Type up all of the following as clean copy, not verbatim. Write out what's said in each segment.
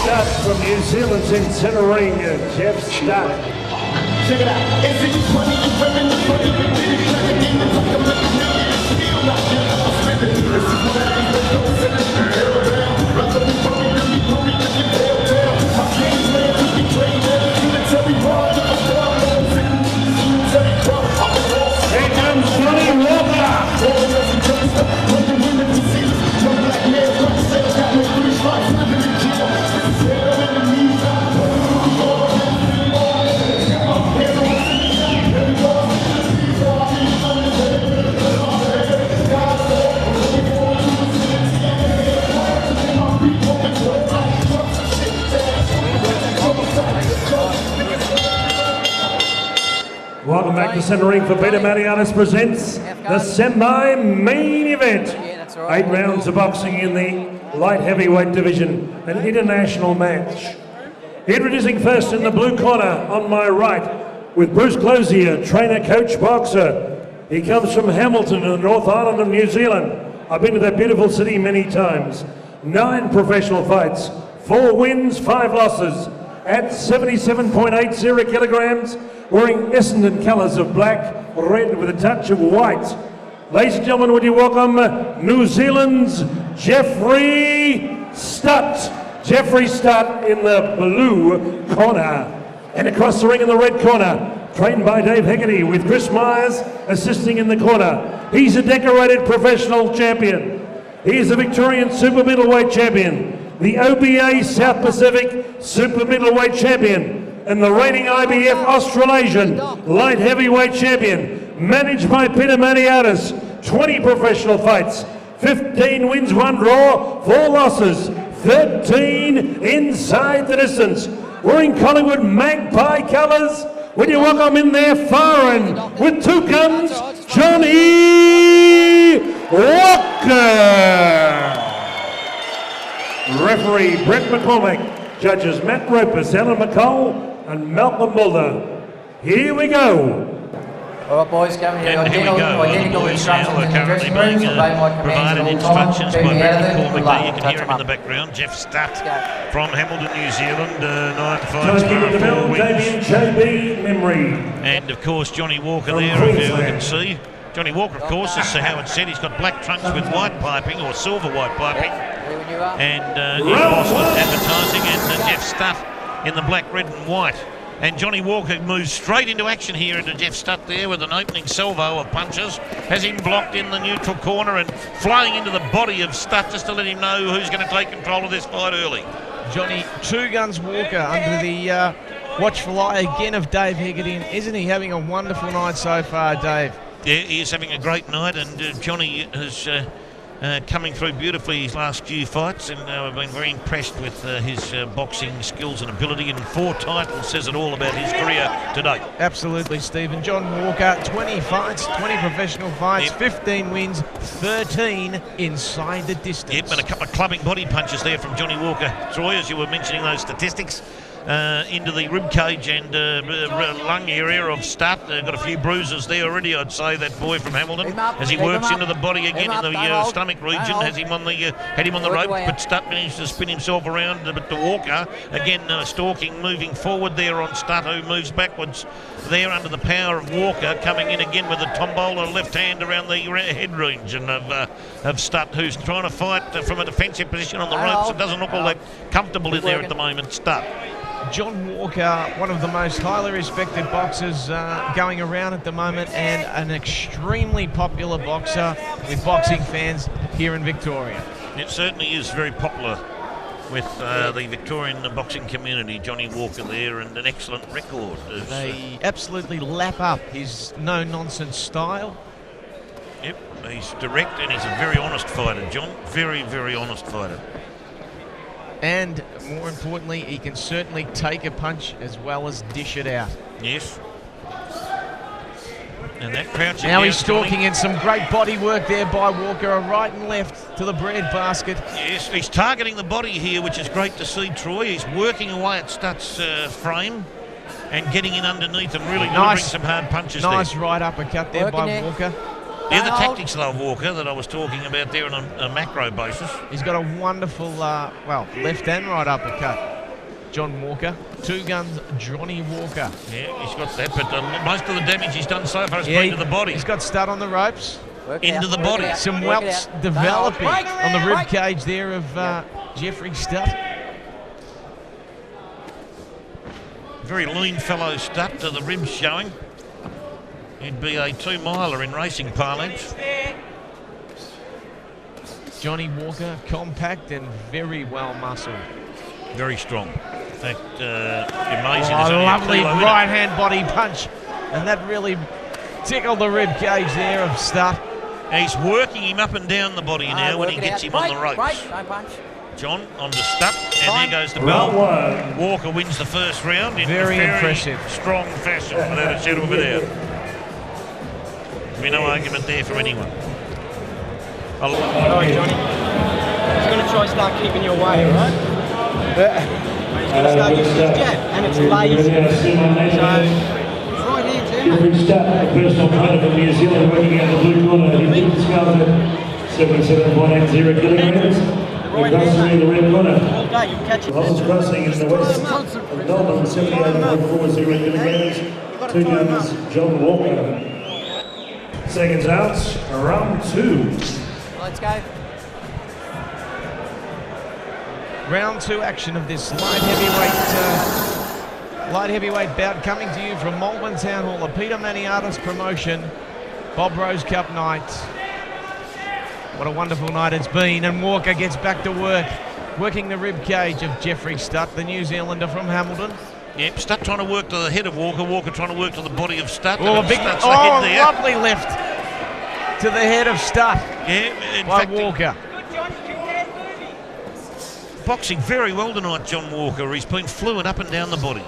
Stutt from New Zealand's in centre ring, Jeff Stutt. Check it out. Is it funny? Women are funny. Here comes Johnny Walker. Welcome back to centre ring for Peter Marianis presents the semi-main event. 8 rounds of boxing in the light heavyweight division, an international match. Introducing first in the blue corner on my right with Bruce Closier, trainer, coach, boxer. He comes from Hamilton in the North Island of New Zealand. I've been to that beautiful city many times. 9 professional fights, 4 wins, 5 losses. At 77.80 kilograms, wearing Essendon colours of black, red with a touch of white. Ladies and gentlemen, would you welcome New Zealand's Jeffrey Stutt. Jeffrey Stutt in the blue corner. And across the ring in the red corner, trained by Dave Hegarty with Chris Myers assisting in the corner. He's a decorated professional champion. He is a Victorian super middleweight champion, the OBA South Pacific Super Middleweight Champion, and the reigning IBF Australasian Light Heavyweight Champion, managed by Peter Maniatis. 20 professional fights, 15 wins, 1 draw, 4 losses, 13 inside the distance. Wearing Collingwood Magpie colours, would you welcome in there foreign with 2 guns, Johnny Walker. Referee Brett McCormick, judges Matt Ropus, Alan McCall and Malcolm Mulder. Here we go. All right, boys, coming here. Identical instructions are in the currently dressing being rooms. Obey my commands provided at all times. instructions Keep by me out Brett of McCormick. them. There you can Touch hear him them in the up. background. Jeff Stutt from Hamilton, New Zealand, 9 fights, Johnny Keeper the Bell, 4 wins. JB Memory. And of course Johnny Walker From there, if you Queensland. can see. Johnny Walker, of course, as Sir Howard said, he's got black trunks with white piping or silver white piping. And embossed advertising, and Jeff Stutt in the black, red and white. And Johnny Walker moves straight into action here into Jeff Stutt there with an opening salvo of punches. Has him blocked in the neutral corner and flying into the body of Stutt just to let him know who's going to take control of this fight early. Johnny, 2 Guns Walker under the watchful eye again of Dave Hegarty. And isn't he having a wonderful night so far, Dave? Yeah, he is having a great night, and Johnny has coming through beautifully his last few fights, and I've been very impressed with his boxing skills and ability, and 4 titles says it all about his career to date. Absolutely, Stephen. John Walker, 20 fights, 20 professional fights, Yep. 15 wins, 13 inside the distance. Yep, and a couple of clubbing body punches there from Johnny Walker. Troy, as you were mentioning those statistics, into the rib cage and lung area of Stutt. Got a few bruises there already, I'd say, that boy from Hamilton, as he works into the body again in the stomach region. Has him on the had him on the rope, but Stutt managed to spin himself around. But the Walker again stalking, moving forward there on Stutt, who moves backwards there under the power of Walker, coming in again with a tombola left hand around the head region of Stutt, who's trying to fight from a defensive position on the ropes. It doesn't look all that comfortable in there at the moment, Stutt. John Walker, one of the most highly respected boxers going around at the moment, and an extremely popular boxer with boxing fans here in Victoria. It certainly is very popular with the Victorian boxing community, Johnny Walker there, and an excellent record. They absolutely lap up his no-nonsense style. Yep, he's direct and he's a very honest fighter, John. Very, very honest fighter. And more importantly, he can certainly take a punch as well as dish it out. Yes. And that crouching now down, he's stalking Johnny. in some great body work there by Walker, a right and left to the bread basket. Yes, he's targeting the body here, which is great to see, Troy. He's working away at Stutt's frame and getting in underneath and really delivering some hard punches Nice there. right uppercut there by Walker. The other tactics, though, Walker, that I was talking about there on a macro basis. He's got a wonderful, left and right uppercut. John Walker. Two Guns, Johnny Walker. Yeah, he's got that, but most of the damage he's done so far has been to the body. He's got Stutt on the ropes. Into the body. Some whelps developing on the rib cage there of Jeffrey Stutt. Very lean fellow Stutt, to the ribs showing. He'd be a 2-miler in racing parlance. Johnny Walker, compact and very well muscled. Very strong. In fact, amazing. A lovely right-hand body punch. And that really tickled the rib cage there of Stutt. He's working him up and down the body now when he gets him on the ropes. John onto Stutt, and there goes the bell. Walker wins the first round in very impressive, strong fashion, without a shadow of a doubt. There'll be no argument there for anyone. All right, Johnny. He's going to try and start keeping you away, all right? He's going to start using his jab, and it's lazy. So, right hands in. Jeffrey Stutt, a personal trainer from New Zealand, working out the blue corner. He beats Gunz at 77.80 kilograms. Right hand, in the red corner. Okay, you catch it. Holmes Crossing in the west of Melbourne, 78.40 kilograms. Two Guns, John Walker. Seconds out, round 2. Let's go. Round 2 action of this light heavyweight bout, coming to you from Malvern Town Hall, a Peter Maniatis promotion, Bob Rose Cup night. What a wonderful night it's been, and Walker gets back to work, working the rib cage of Jeffrey Stutt, the New Zealander from Hamilton. Yep, Stutt trying to work to the head of Walker, Walker trying to work to the body of Stutt. Oh, a big, lovely lift to the head of Stutt by Walker. Boxing very well tonight, John Walker. He's been fluid up and down the body.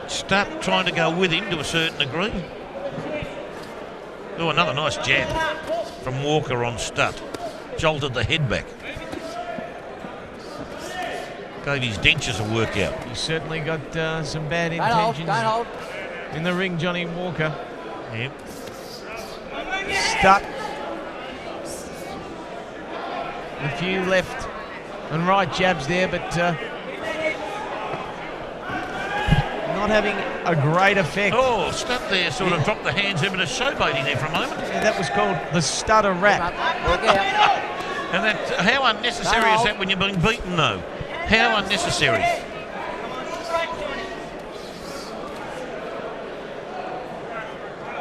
Stutt trying to go with him to a certain degree. Oh, another nice jab from Walker on Stutt. Jolted the head back. Gave his dentures a workout. He's certainly got some bad intentions in the ring, Johnny Walker. Yep. Stutt. A few left and right jabs there, but not having a great effect. Oh, Stutt there sort of dropped the hands there, but a showboating there for a moment. Yeah, that was called the stutter wrap. And that, how unnecessary is that when you're being beaten, though? How unnecessary.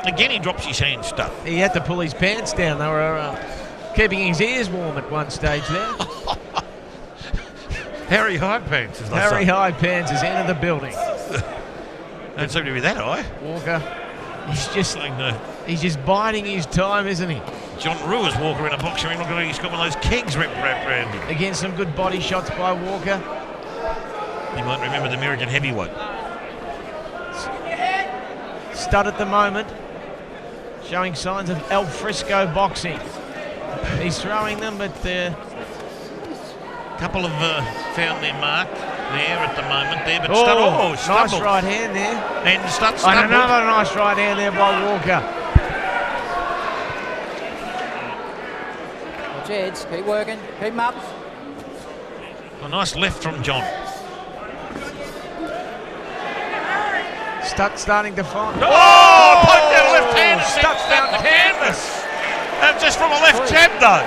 Again, he drops his hands, Stutt. He had to pull his pants down. They were keeping his ears warm at one stage there. Harry High Pants, as they say. Harry High Pants has entered the building. Don't seem to be that high. Walker, he's just biding his time, isn't he? John Ruiz Walker in a boxing ring. Look at him, he's got one of those kegs wrapped around him. Again, some good body shots by Walker. You might remember the American heavyweight. Stutt at the moment, showing signs of al fresco boxing. He's throwing them, but a couple have found their mark there at the moment there, but Stutt, nice right hand there. And Stutt and another nice right hand there by Walker. Watch heads, keep working, keep them up. A nice left from John. Stutt starting to find. Oh, poked out a left hand. Stutt's down the canvas. Just from a left jab, though.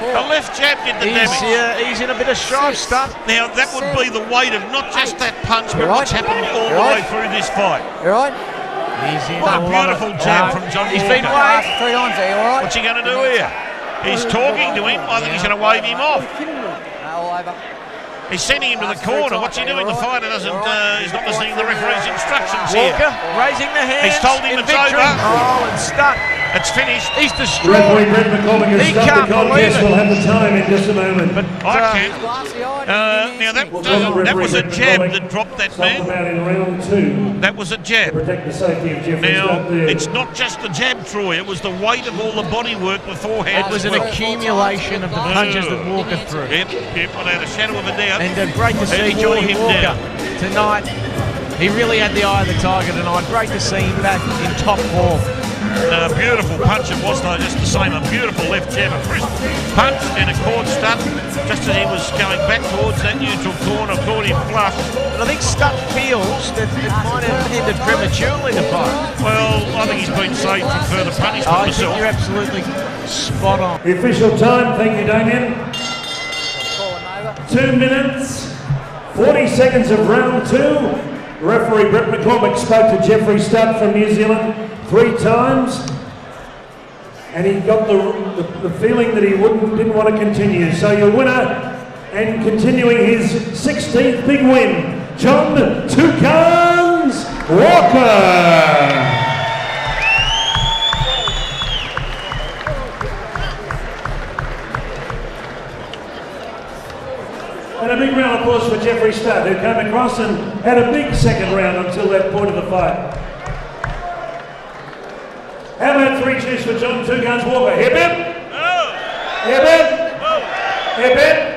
A left jab did the damage. He's in a bit of strife, Stutt. Now, that would be the weight of not just that punch, but what's happened all the way through this fight. You all right? What a beautiful jab from John Walker. He's been waved. 3 lines there, you all right? What's he going to do here? He's talking to him. I think he's going to wave him off. All over. He's sending him to the corner. What's he doing? The fighter doesn't. He's not listening to the referee's instructions here. Walker raising the hands. He's told him it's over. Oh, and Stutt. It's finished. He's destroyed. He can't believe it. We'll have the time in just a moment. But I can. Now that was a jab that dropped that man. In round 2. That was a jab. Protect the safety of Jeffrey Now Stutt there. it's not just the jab, Troy. It was the weight of all the body work beforehand. It was an accumulation of the punches that Walker threw. Yep, without a shadow of a doubt. And great to see There's Johnny him Walker down tonight He really had the eye of the tiger tonight. Great to see him back in top form. A beautiful punch it was, though, just the same. A beautiful left jab, a crisp punch, and it caught Stutt just as he was going back towards that neutral corner, caught him flush. And I think Stutt feels that it might have ended prematurely the fight. Well, I think he's been saved from further punishment I myself. think you're absolutely spot on. The official time, thank you, Damien. 2 minutes, 40 seconds of round 2. Referee Brett McCormick spoke to Jeffrey Stutt from New Zealand 3 times, and he got the feeling that he didn't want to continue. So your winner, and continuing his 16th big win, John "Two Gunz" Walker. And a big round of applause for Jeffrey Stutt, who came across and had a big second round until that point of the fight. How about 3 cheers for John "Two Gunz" Walker? Hip hip! Oh. Hip hip! Oh. Hip hip!